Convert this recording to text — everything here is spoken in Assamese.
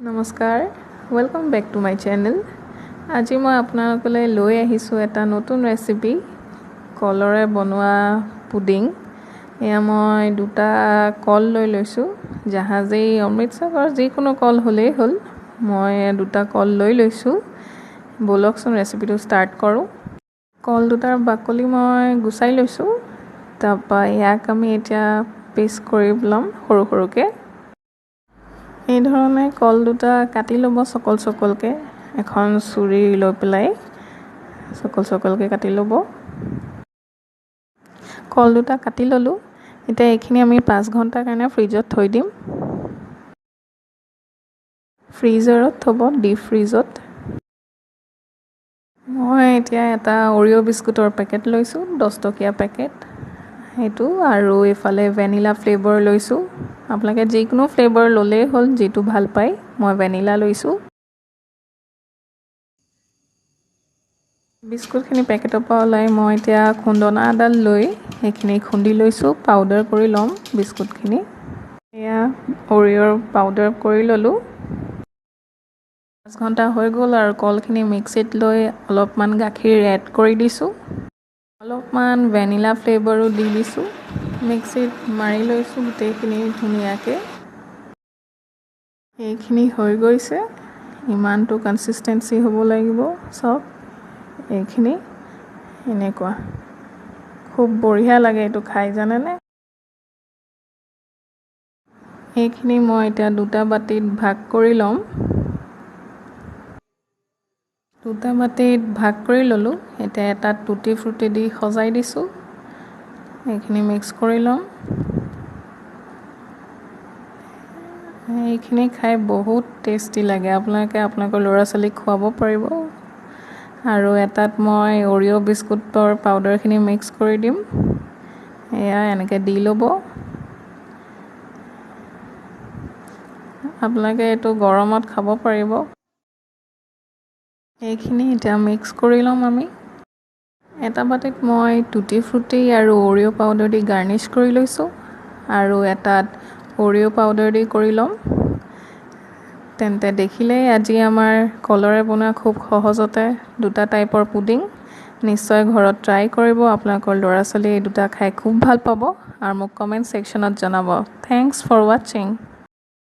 নমস্কাৰ welcome back to my channel. আজি মই আপোনালোকলৈ লৈ আহিছোঁ এটা নতুন ৰেচিপি, কলৰে বনোৱা পুডিং। এয়া মই দুটা কল লৈ লৈছোঁ, জাহাজী অমৃতসৰৰ যিকোনো কল হ'লেই হ'ল। মই দুটা কল লৈ লৈছোঁ। ব'লকচোন ৰেচিপিটো ষ্টাৰ্ট কৰোঁ। কল দুটাৰ বাকলি মই গুচাই লৈছোঁ। তাৰপৰা ইয়াক আমি এতিয়া পিচ কৰি ল'ম সৰু সৰুকৈ। এই ধৰণে কল দুটা কাটি ল'ব চকল চকলকৈ, এখন চুৰি লৈ পেলাই চকল চকলকৈ কাটি ল'ব। কল দুটা কাটি ল'লোঁ। এতিয়া এইখিনি আমি 5 ঘণ্টাৰ কাৰণে ফ্ৰিজত থৈ দিম। ফ্ৰিজাৰত থ'ব, ডিপ ফ্ৰিজত। মই এতিয়া এটা অৰিঅ' বিস্কুটৰ পেকেট লৈছোঁ, 10 টকীয়া পেকেট সেইটো, আৰু এইফালে ভেনিলা ফ্লেভাৰ লৈছোঁ। আপোনালোকে যিকোনো ফ্লেভাৰ ল'লেই হ'ল, যিটো ভাল পায়। মই ভেনিলা লৈছোঁ। বিস্কুটখিনি পেকেটৰ পৰা ওলাই মই এতিয়া খুন্দনা এডাল লৈ সেইখিনি খুন্দি লৈছোঁ, পাউডাৰ কৰি ল'ম বিস্কুটখিনি। এয়া অৰিঅ'ৰ পাউডাৰ কৰি ল'লোঁ। 5 ঘণ্টা হৈ গ'ল আৰু কলখিনি মিক্সিত লৈ অলপমান গাখীৰ এড কৰি দিছোঁ, অলপমান ভেনিলা ফ্লেভাৰো দি দিছোঁ। মিক্সিত মাৰি লৈছোঁ গোটেইখিনি ধুনীয়াকৈ। এইখিনি হৈ গৈছে, ইমানটো কনচিষ্টেঞ্চি হ'ব লাগিব। চব এইখিনি এনেকুৱা খুব বঢ়িয়া লাগে এইটো খাই, জানেনে। এইখিনি মই এতিয়া দুটা বাতিত ভাগ কৰি ল'ম। দুটা বাতিত ভাগ কৰি ল'লোঁ। এতিয়া এটাত টুটি ফ্ৰুটি দি সজাই দিছোঁ। এইখিনি মিক্স কৰি ল'ম। এইখিনি খাই বহুত টেষ্টি লাগে, আপোনালোকে আপোনালোকৰ ল'ৰা ছোৱালীক খুৱাব পাৰিব। আৰু এটাত মই অৰিঅ' বিস্কুটৰ পাউডাৰখিনি মিক্স কৰি দিম। এয়া এনেকৈ দি ল'ব। আপোনালোকে এইটো গৰমত খাব পাৰিব। এইখিনি এতিয়া মিক্স কৰি ল'ম আমি। এটা বাটিত মই টুটি ফ্ৰুটি আৰু অৰিঅ' পাউডাৰ দি গাৰ্নিছ কৰি লৈছোঁ, আৰু এটাত অৰিঅ' পাউডাৰ দি কৰি ল'ম। তেন্তে দেখিলেই আজি আমাৰ কলৰে বনোৱা খুব সহজতে দুটা টাইপৰ পুডিং। নিশ্চয় ঘৰত ট্ৰাই কৰিব। আপোনালোকৰ ল'ৰা ছোৱালীয়ে এই দুটা খাই খুব ভাল পাব, আৰু মোক কমেণ্ট ছেকশ্যনত জনাব। থেংকছ ফৰ ৱাচিং।